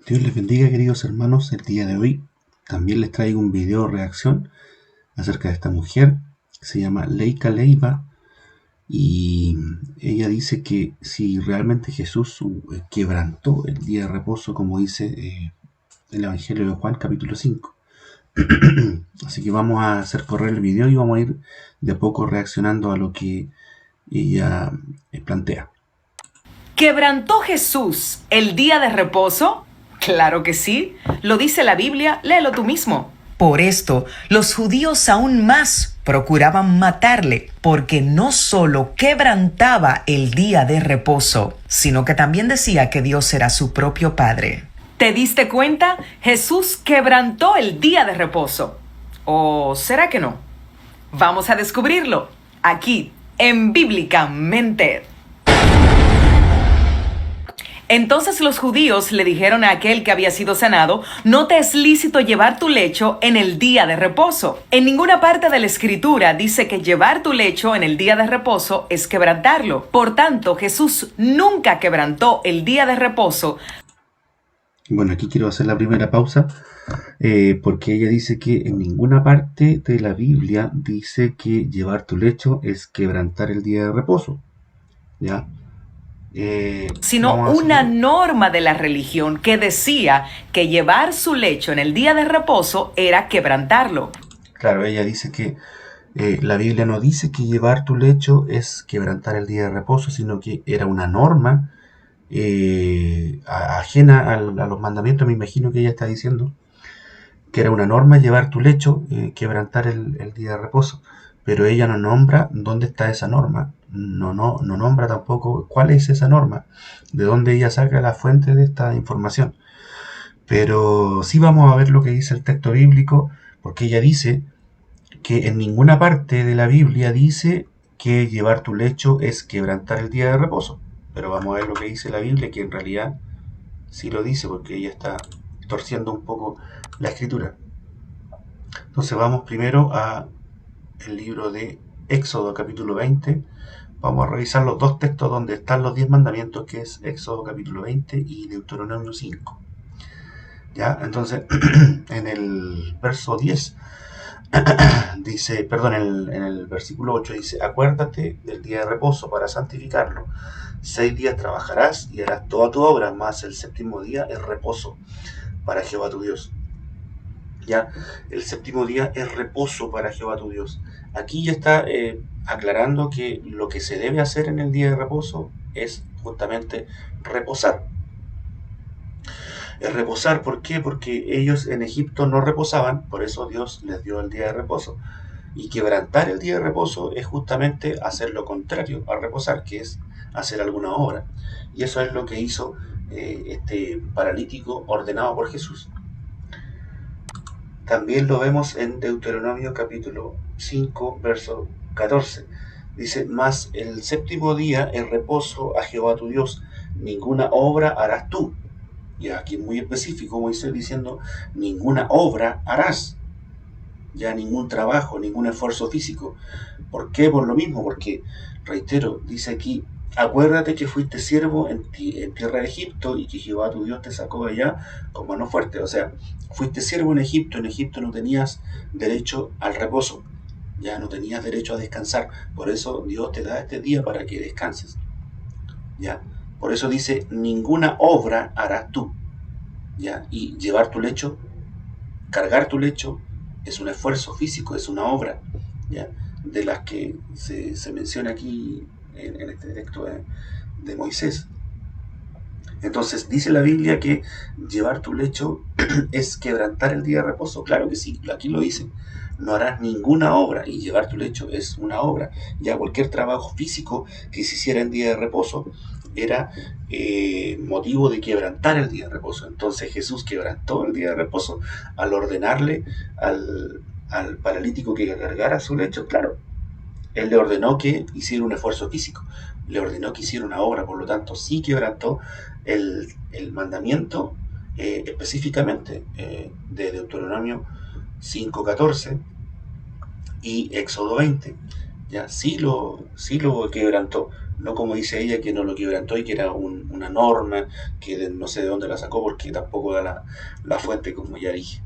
Dios les bendiga, queridos hermanos. El día de hoy también les traigo un video reacción acerca de esta mujer que se llama Leica Leiva, y ella dice que si realmente Jesús quebrantó el día de reposo, como dice el Evangelio de Juan capítulo 5. Así que vamos a hacer correr el video y vamos a ir de a poco reaccionando a lo que ella plantea. ¿Quebrantó Jesús el día de reposo? Claro que sí, lo dice la Biblia, léelo tú mismo. Por esto, los judíos aún más procuraban matarle, porque no solo quebrantaba el día de reposo, sino que también decía que Dios era su propio Padre. ¿Te diste cuenta? Jesús quebrantó el día de reposo. ¿O será que no? Vamos a descubrirlo aquí, en Bíblicamente. Entonces los judíos le dijeron a aquel que había sido sanado: no te es lícito llevar tu lecho en el día de reposo. En ninguna parte de la Escritura dice que llevar tu lecho en el día de reposo es quebrantarlo. Por tanto, Jesús nunca quebrantó el día de reposo. Bueno, aquí quiero hacer la primera pausa porque ella dice que en ninguna parte de la Biblia dice que llevar tu lecho es quebrantar el día de reposo, ¿ya? Sino una norma de la religión que decía que llevar su lecho en el día de reposo era quebrantarlo. Claro, ella dice que la Biblia no dice que llevar tu lecho es quebrantar el día de reposo, sino que era una norma ajena a los mandamientos. Me imagino que ella está diciendo que era una norma llevar tu lecho, quebrantar el día de reposo, pero ella no nombra dónde está esa norma, no nombra tampoco cuál es esa norma, de dónde ella saca la fuente de esta información. Pero sí vamos a ver lo que dice el texto bíblico, porque ella dice que en ninguna parte de la Biblia dice que llevar tu lecho es quebrantar el día de reposo. Pero vamos a ver lo que dice la Biblia, que en realidad sí lo dice, porque ella está torciendo un poco la escritura. Entonces vamos primero a el libro de Éxodo capítulo 20. Vamos a revisar los dos textos donde están los 10 mandamientos, que es Éxodo capítulo 20 y Deuteronomio 5. ¿Ya? Entonces, en el verso 10 dice, perdón, en el versículo 8 dice: acuérdate del día de reposo para santificarlo. 6 días trabajarás y harás toda tu obra, mas el séptimo día es reposo para Jehová tu Dios. Ya, el séptimo día es reposo para Jehová tu Dios. Aquí ya está aclarando que lo que se debe hacer en el día de reposo es justamente reposar. Es reposar, ¿por qué? Porque ellos en Egipto no reposaban, por eso Dios les dio el día de reposo. Y quebrantar el día de reposo es justamente hacer lo contrario a reposar, que es hacer alguna obra. Y eso es lo que hizo este paralítico ordenado por Jesús. También lo vemos en Deuteronomio capítulo 5, verso 14. Dice: mas el séptimo día es reposo a Jehová tu Dios, ninguna obra harás tú. Y aquí es muy específico, Moisés diciendo: ninguna obra harás. Ya ningún trabajo, ningún esfuerzo físico. ¿Por qué? Por lo mismo, porque, reitero, dice aquí: acuérdate que fuiste siervo en tierra de Egipto y que Jehová tu Dios te sacó de allá con mano fuerte. O sea, fuiste siervo en Egipto no tenías derecho al reposo, ya no tenías derecho a descansar. Por eso Dios te da este día para que descanses. Ya, por eso dice: ninguna obra harás tú. Ya, y llevar tu lecho, cargar tu lecho, es un esfuerzo físico, es una obra, ¿ya? De las que se menciona aquí en este texto de Moisés. Entonces dice la Biblia que llevar tu lecho es quebrantar el día de reposo. Claro que sí, aquí lo dice: no harás ninguna obra, y llevar tu lecho es una obra. Ya cualquier trabajo físico que se hiciera en día de reposo era motivo de quebrantar el día de reposo. Entonces Jesús quebrantó el día de reposo al ordenarle al paralítico que cargara su lecho. Claro, él le ordenó que hiciera un esfuerzo físico, le ordenó que hiciera una obra, por lo tanto sí quebrantó el mandamiento específicamente de Deuteronomio 5:14 y Éxodo 20. Ya sí lo quebrantó, no como dice ella que no lo quebrantó y que era una norma que no sé de dónde la sacó porque tampoco da la fuente, como ya dije.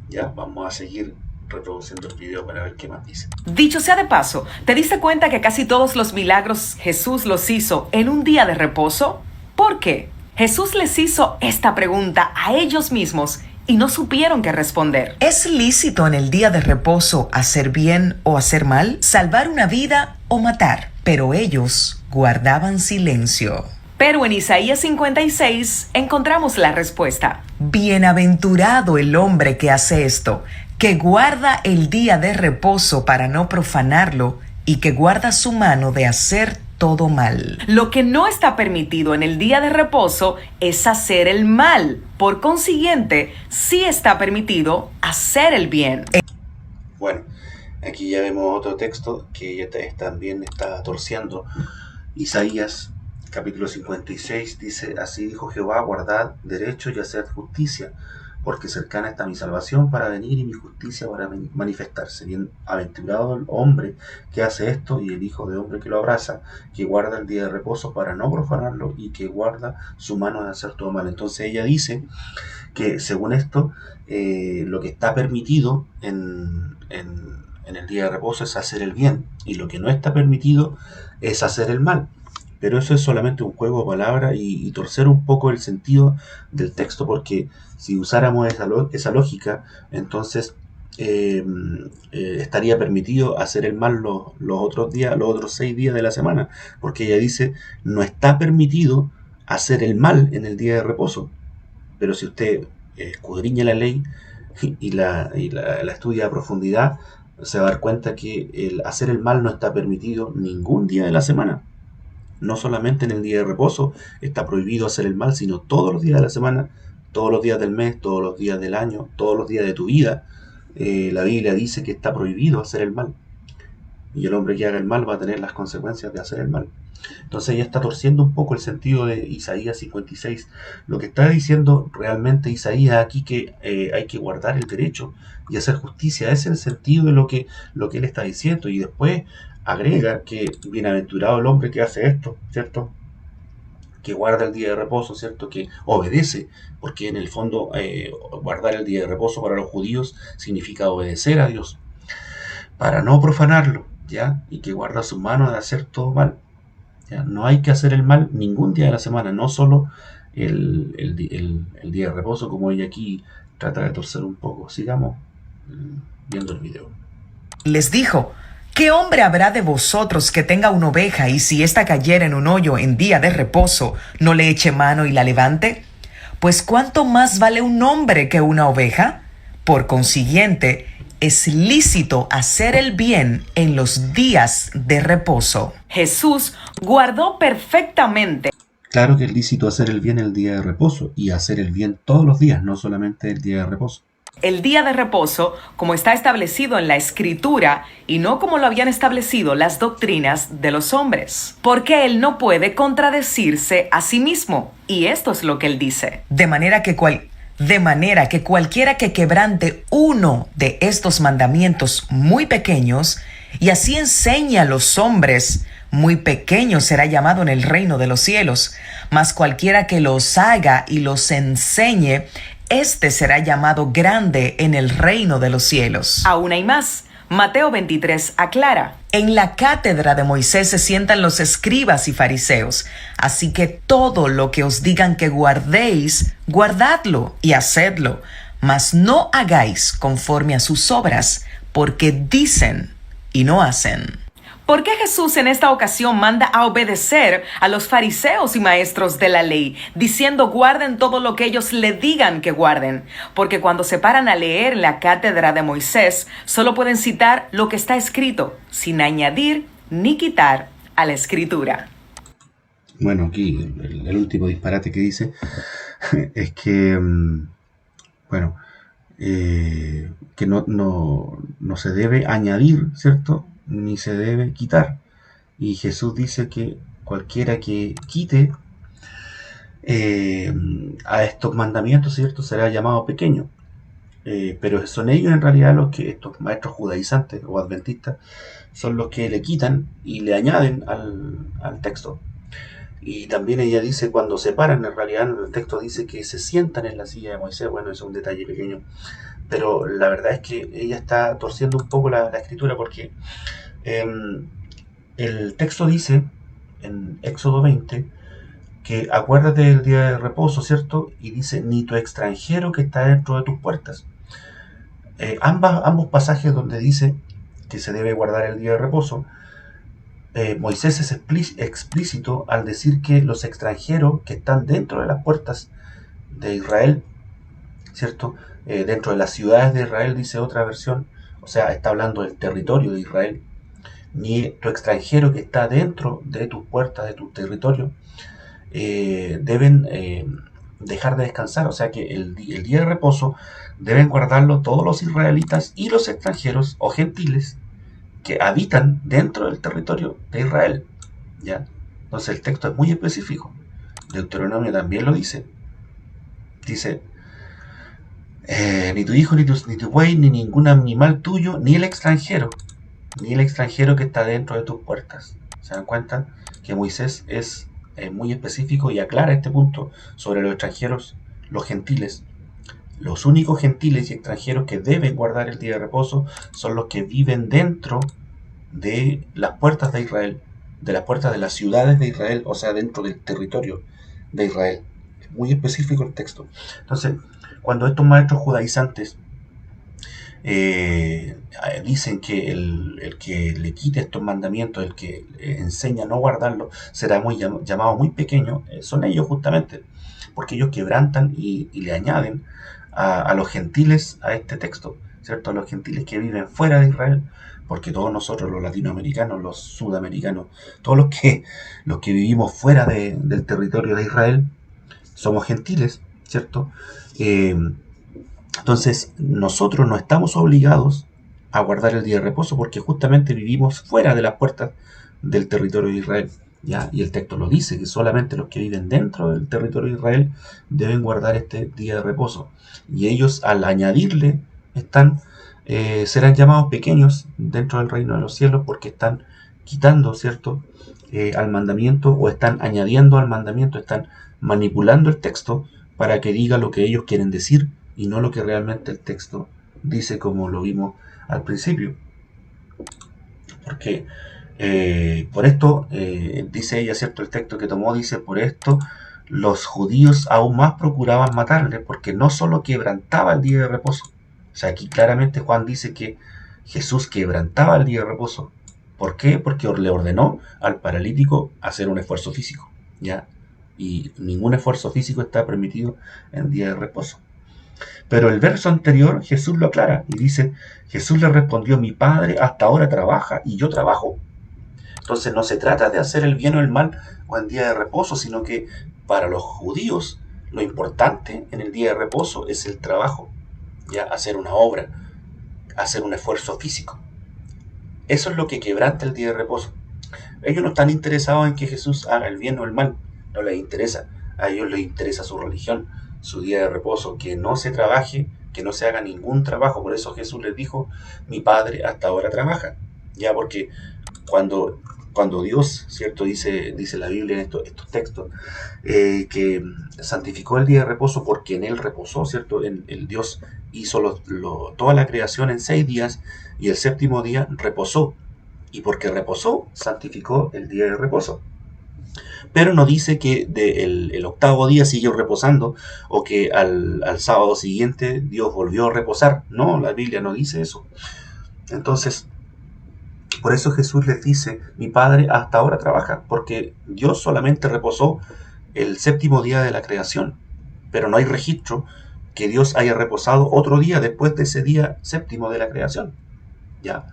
Ya, vamos a seguir reproduciendo el video para ver qué más dice. Dicho sea de paso, ¿te diste cuenta que casi todos los milagros Jesús los hizo en un día de reposo? ¿Por qué? Jesús les hizo esta pregunta a ellos mismos y no supieron qué responder. ¿Es lícito en el día de reposo hacer bien o hacer mal? ¿Salvar una vida o matar? Pero ellos guardaban silencio. Pero en Isaías 56 encontramos la respuesta. Bienaventurado el hombre que hace esto, que guarda el día de reposo para no profanarlo y que guarda su mano de hacer todo mal. Lo que no está permitido en el día de reposo es hacer el mal. Por consiguiente, sí está permitido hacer el bien. Bueno, aquí ya vemos otro texto que ella también está torciendo. Isaías capítulo 56 dice: así dijo Jehová, guardad derecho y haced justicia, porque cercana está mi salvación para venir y mi justicia para manifestarse. Bienaventurado el hombre que hace esto y el hijo de hombre que lo abraza, que guarda el día de reposo para no profanarlo y que guarda su mano de hacer todo mal. Entonces ella dice que según esto, lo que está permitido en el día de reposo es hacer el bien y lo que no está permitido es hacer el mal. Pero eso es solamente un juego de palabras y torcer un poco el sentido del texto, porque si usáramos esa lógica, entonces estaría permitido hacer el mal los otros 6 días de la semana, porque ella dice, no está permitido hacer el mal en el día de reposo. Pero si usted escudriña la ley y la estudia a profundidad, se va a dar cuenta que el hacer el mal no está permitido ningún día de la semana. No solamente en el día de reposo está prohibido hacer el mal, sino todos los días de la semana, todos los días del mes, todos los días del año, todos los días de tu vida. La Biblia dice que está prohibido hacer el mal. Y el hombre que haga el mal va a tener las consecuencias de hacer el mal. Entonces ella está torciendo un poco el sentido de Isaías 56. Lo que está diciendo realmente Isaías aquí que hay que guardar el derecho y hacer justicia. Ese es el sentido de lo que él está diciendo. Y después agrega que bienaventurado el hombre que hace esto, ¿cierto? Que guarda el día de reposo, ¿cierto? Que obedece, porque en el fondo guardar el día de reposo para los judíos significa obedecer a Dios, para no profanarlo, ¿ya? Y que guarda su mano de hacer todo mal, ¿ya? No hay que hacer el mal ningún día de la semana, no solo el día de reposo, como ella aquí trata de torcer un poco. Sigamos viendo el video. Les dijo: ¿qué hombre habrá de vosotros que tenga una oveja y si ésta cayera en un hoyo en día de reposo, no le eche mano y la levante? Pues ¿cuánto más vale un hombre que una oveja? Por consiguiente, es lícito hacer el bien en los días de reposo. Jesús guardó perfectamente. Claro que es lícito hacer el bien el día de reposo y hacer el bien todos los días, no solamente el día de reposo. El día de reposo, como está establecido en la Escritura y no como lo habían establecido las doctrinas de los hombres. Porque él no puede contradecirse a sí mismo. Y esto es lo que él dice. De manera que cualquiera que quebrante uno de estos mandamientos muy pequeños y así enseñe a los hombres, muy pequeño será llamado en el reino de los cielos. Mas cualquiera que los haga y los enseñe, este será llamado grande en el reino de los cielos. Aún hay más. Mateo 23 aclara: en la cátedra de Moisés se sientan los escribas y fariseos, así que todo lo que os digan que guardéis, guardadlo y hacedlo, mas no hagáis conforme a sus obras, porque dicen y no hacen. ¿Por qué Jesús en esta ocasión manda a obedecer a los fariseos y maestros de la ley, diciendo guarden todo lo que ellos le digan que guarden? Porque cuando se paran a leer la cátedra de Moisés, solo pueden citar lo que está escrito, sin añadir ni quitar a la escritura. Bueno, aquí el último disparate que dice es que, que no se debe añadir, ¿cierto?, ni se debe quitar. Y Jesús dice que cualquiera que quite a estos mandamientos, ¿cierto?, será llamado pequeño. Pero son ellos en realidad los que, estos maestros judaizantes o adventistas, son los que le quitan y le añaden al texto. Y también ella dice cuando se paran, en realidad en el texto dice que se sientan en la silla de Moisés. Bueno, eso es un detalle pequeño, pero la verdad es que ella está torciendo un poco la escritura, porque el texto dice en Éxodo 20 que acuérdate del día de reposo, ¿cierto? Y dice, ni tu extranjero que está dentro de tus puertas. Ambos pasajes donde dice que se debe guardar el día de reposo, Moisés es explícito al decir que los extranjeros que están dentro de las puertas de Israel, ¿cierto? Dentro de las ciudades de Israel, dice otra versión, o sea, está hablando del territorio de Israel, ni tu extranjero que está dentro de tus puertas, de tu territorio, deben dejar de descansar. O sea que el día de reposo deben guardarlo todos los israelitas y los extranjeros o gentiles que habitan dentro del territorio de Israel, ¿ya? Entonces el texto es muy específico. Deuteronomio también lo dice. Dice, ni tu hijo, ni tu buey, ni ningún animal tuyo, ni el extranjero que está dentro de tus puertas. ¿Se dan cuenta que Moisés es muy específico y aclara este punto sobre los extranjeros, los gentiles? Los únicos gentiles y extranjeros que deben guardar el día de reposo son los que viven dentro de las puertas de Israel, de las puertas de las ciudades de Israel, o sea, dentro del territorio de Israel. Es muy específico el texto. Entonces, cuando estos maestros judaizantes dicen que el que le quite estos mandamientos, el que enseña a no guardarlo, será llamado muy pequeño, son ellos justamente, porque ellos quebrantan y le añaden a los gentiles a este texto, ¿cierto? A los gentiles que viven fuera de Israel, porque todos nosotros, los latinoamericanos, los sudamericanos, todos los que vivimos fuera del territorio de Israel, somos gentiles, ¿cierto? Entonces, nosotros no estamos obligados a guardar el día de reposo porque justamente vivimos fuera de las puertas del territorio de Israel, ¿ya? Y el texto lo dice, que solamente los que viven dentro del territorio de Israel deben guardar este día de reposo. Y ellos, al añadirle, serán llamados pequeños dentro del reino de los cielos porque están quitando, ¿cierto?, al mandamiento, o están añadiendo al mandamiento, están manipulando el texto para que diga lo que ellos quieren decir y no lo que realmente el texto dice, como lo vimos al principio. Porque por esto, dice ella, ¿cierto? El texto que tomó dice, por esto los judíos aún más procuraban matarle, porque no solo quebrantaba el día de reposo. O sea, aquí claramente Juan dice que Jesús quebrantaba el día de reposo. ¿Por qué? Porque le ordenó al paralítico hacer un esfuerzo físico, ¿ya? Y ningún esfuerzo físico está permitido en el día de reposo. Pero el verso anterior Jesús lo aclara y dice, Jesús le respondió, mi Padre hasta ahora trabaja y yo trabajo. Entonces no se trata de hacer el bien o el mal o en día de reposo, sino que para los judíos lo importante en el día de reposo es el trabajo, ya, hacer una obra, hacer un esfuerzo físico. Eso es lo que quebranta el día de reposo. Ellos no están interesados en que Jesús haga el bien o el mal, no les interesa. A ellos les interesa su religión, su día de reposo, que no se trabaje, que no se haga ningún trabajo. Por eso Jesús les dijo, mi Padre hasta ahora trabaja. Ya, porque cuando Dios, ¿cierto? Dice la Biblia en estos textos, que santificó el día de reposo porque en él reposó, ¿cierto? El Dios hizo toda la creación en 6 días y el séptimo día reposó. Y porque reposó, santificó el día de reposo. Pero no dice que el octavo día siguió reposando o que al sábado siguiente Dios volvió a reposar. No, la Biblia no dice eso. Entonces, por eso Jesús les dice, mi Padre hasta ahora trabaja, porque Dios solamente reposó el séptimo día de la creación, pero no hay registro que Dios haya reposado otro día después de ese día séptimo de la creación. Ya,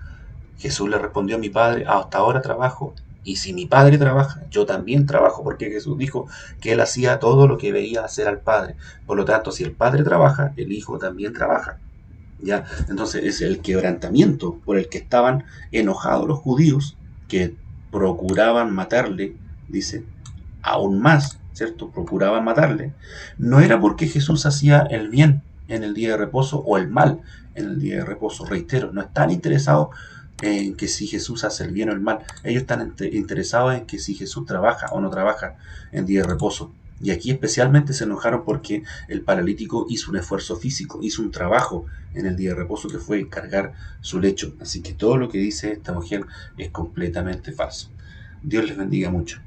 Jesús le respondió, mi Padre hasta ahora trabajo, y si mi Padre trabaja, yo también trabajo, porque Jesús dijo que Él hacía todo lo que veía hacer al Padre. Por lo tanto, si el Padre trabaja, el Hijo también trabaja. ¿Ya? Entonces es el quebrantamiento por el que estaban enojados los judíos, que procuraban matarle, dice, aún más, ¿cierto? Procuraban matarle. No era porque Jesús hacía el bien en el día de reposo o el mal en el día de reposo. Reitero, no están interesados en que si Jesús hace el bien o el mal. Ellos están interesados en que si Jesús trabaja o no trabaja en día de reposo. Y aquí especialmente se enojaron porque el paralítico hizo un esfuerzo físico, hizo un trabajo en el día de reposo que fue cargar su lecho. Así que todo lo que dice esta mujer es completamente falso. Dios les bendiga mucho.